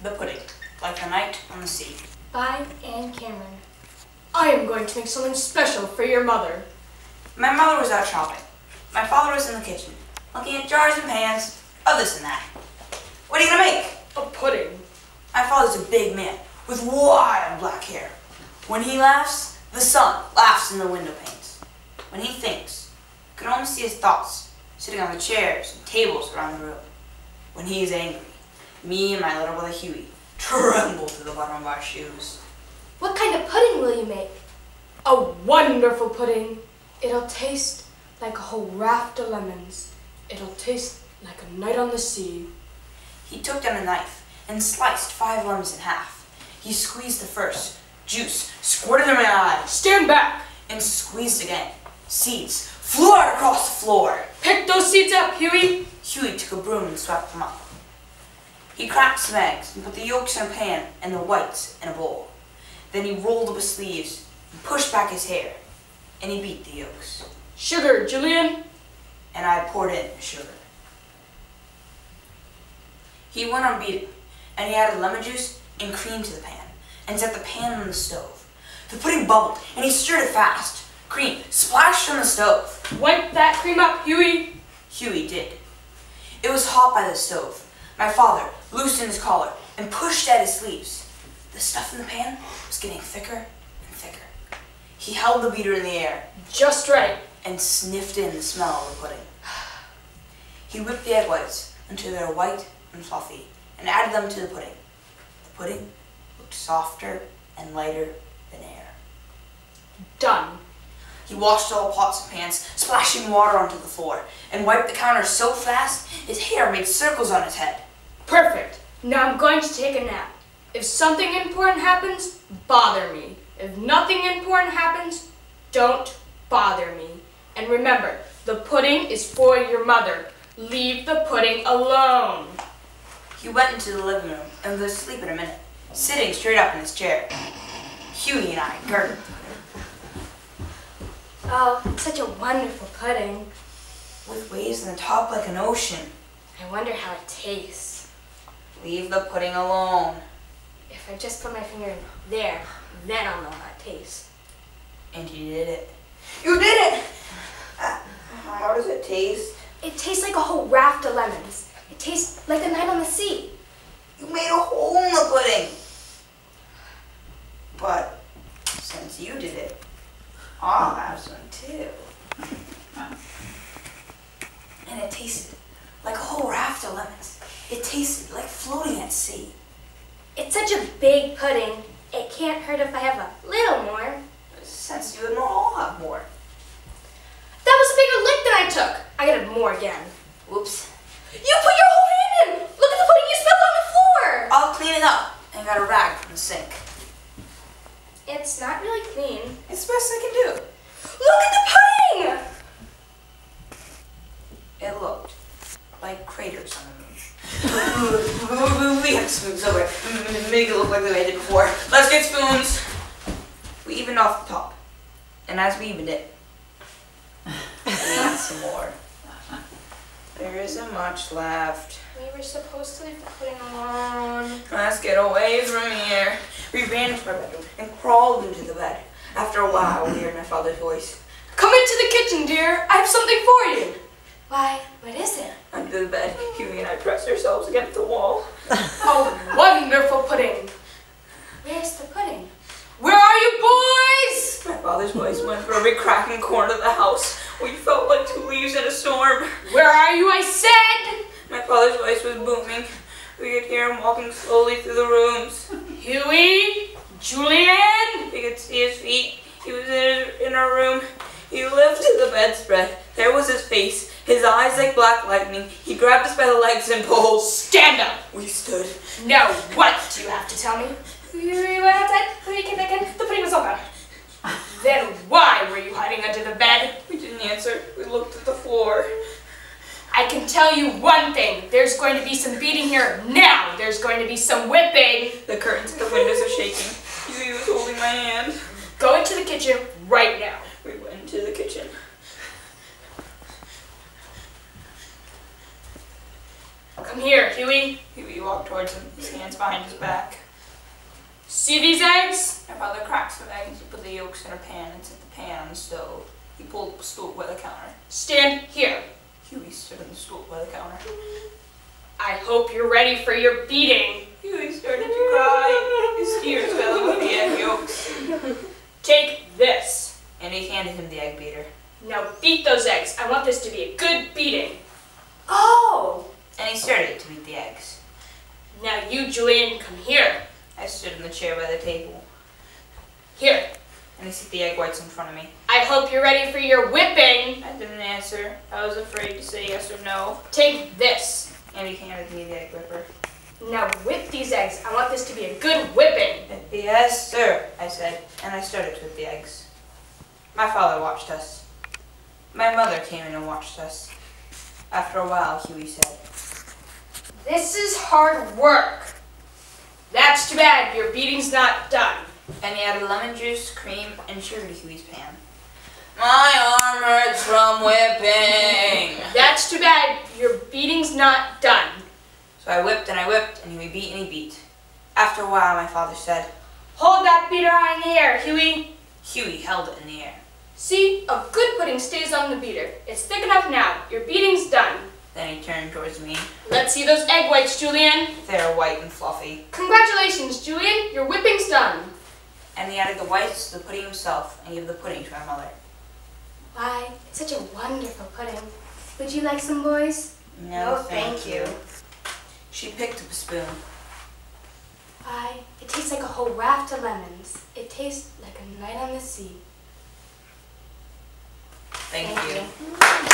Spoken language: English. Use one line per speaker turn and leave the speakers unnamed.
The Pudding, like the night on the sea.
By Anne Cameron. I am going to make something special for your mother.
My mother was out shopping. My father was in the kitchen, looking at jars and pans, of this and that. What are you gonna make?
A pudding.
My father's a big man with wild black hair. When he laughs, the sun laughs in the window panes. When he thinks, you can only see his thoughts sitting on the chairs and tables around the room. When he is angry, me and my little brother Huey tremble to the bottom of our shoes.
What kind of pudding will you make? A wonderful pudding. It'll taste like a whole raft of lemons. It'll taste like a night on the sea.
He took down a knife and sliced 5 lemons in half. He squeezed the first. Juice squirted in my eyes.
Stand back!
And squeezed again. Seeds flew out across the floor.
Pick those seeds up, Huey!
Huey took a broom and swept them up. He cracked some eggs and put the yolks in a pan and the whites in a bowl. Then he rolled up his sleeves and pushed back his hair, and he beat the yolks.
Sugar, Julian!
And I poured in the sugar. He went on beating, and he added lemon juice and cream to the pan, and set the pan on the stove. The pudding bubbled, and he stirred it fast. Cream splashed on the stove.
Wipe that cream up, Huey!
Huey did. It was hot by the stove. My father loosened his collar and pushed at his sleeves. The stuff in the pan was getting thicker and thicker. He held the beater in the air.
Just right.
And sniffed in the smell of the pudding. He whipped the egg whites until they were white and fluffy and added them to the pudding. The pudding looked softer and lighter than air.
Done.
He washed all the pots and pans, splashing water onto the floor, and wiped the counter so fast his hair made circles on his head.
Perfect. Now I'm going to take a nap. If something important happens, bother me. If nothing important happens, don't bother me. And remember, the pudding is for your mother. Leave the pudding alone.
He went into the living room and was asleep in a minute, sitting straight up in his chair. Huey and I gurgled.
Oh, such a wonderful pudding.
With waves on the top like an ocean.
I wonder how it tastes.
Leave the pudding alone.
If I just put my finger in there, then I'll know how it tastes.
And you did it. You did it! How does it taste?
It tastes like a whole raft of lemons. It tastes like a night on the sea.
You made a hole in the pudding. But since you did it, I'll have some too. And it tasted like a whole raft of lemons. It tasted like floating at sea.
It's such a big pudding, it can't hurt if I have a little more.
Since you and I'll have more.
That was a bigger lick than I took. I gotta have more again.
Whoops.
You put your whole hand in! Look at the pudding you spilled on the floor!
I'll clean it up and got a rag from the sink.
It's not really clean.
It's the best I can do.
Look at the pudding!
It looked like craters on the moon. We have spoons over it. Make it look like the way I did before. Let's get spoons. We evened off the top. And as we evened it, we need some more. There isn't much left.
We were supposed to leave the pudding alone.
Let's get away from here. We ran into our bedroom and crawled into the bed. After a while, we heard my father's voice.
Come into the kitchen, dear. I have something for you. Why, what is it?
Under the bed, Huey and I pressed ourselves against the wall.
A wonderful pudding. Where's the pudding? Where are you, boys?
My father's voice went through every crack and corner of the house. We felt like 2 leaves in a storm.
Where are you, I said?
My father's voice was booming. We could hear him walking slowly through the rooms.
Huey? Julian?
We could see his feet. He was in our room. He lifted the bedspread. There was his face, his eyes like black lightning. He grabbed us by the legs and pulled.
Stand up!
We stood.
Now, what do you have to tell me? We went outside, we came back in, the pudding was all gone. Then why were you hiding under the bed?
We didn't answer. We looked at the floor.
I can tell you one thing. There's going to be some beating here now. There's going to be some whipping.
The curtains at the windows are shaking. Huey was holding my hand.
Go into the kitchen right now.
We went into the kitchen.
Come here, Huey.
Huey walked towards him. His hand hands behind his back.
See these eggs?
My father cracked some eggs. He put the yolks in a pan and set the pan on the stove. He pulled the stool by the counter.
Stand here.
Huey stood on the stool by the counter.
I hope you're ready for your beating.
Huey started to cry. His tears fell over the egg yolks.
Take this.
And he handed him the egg beater.
Now beat those eggs. I want this to be a good beating.
Oh! And he started to beat the eggs.
Now you, Julian, come here.
I stood in the chair by the table.
Here.
And he set the egg whites in front of me.
I hope you're ready for your whipping.
I didn't answer. I was afraid to say yes or no.
Take this.
And he handed me the egg whipper.
Now whip these eggs. I want this to be a good whipping.
Yes, sir, I said, and I started to whip the eggs. My father watched us. My mother came in and watched us. After a while, Huey said,
This is hard work. That's too bad. Your beating's not done.
And he added lemon juice, cream, and sugar to Huey's pan. My arm hurts from whipping.
That's too bad. Your beating's not done.
So I whipped, and Huey beat, and he beat. After a while, my father said,
Hold that beater high in the air, Huey.
Huey held it in the air.
See, a good pudding stays on the beater. It's thick enough now. Your beating's done.
Then he turned towards me.
Let's see those egg whites, Julian.
They're white and fluffy.
Congratulations, Julian. Your whipping's done.
And he added the whites to the pudding himself and gave the pudding to my mother.
Why, it's such a wonderful pudding. Would you like some, boys?
No, thank you. She picked up a spoon.
Why, it tastes like a whole raft of lemons. It tastes like a night on the sea.
Thank you.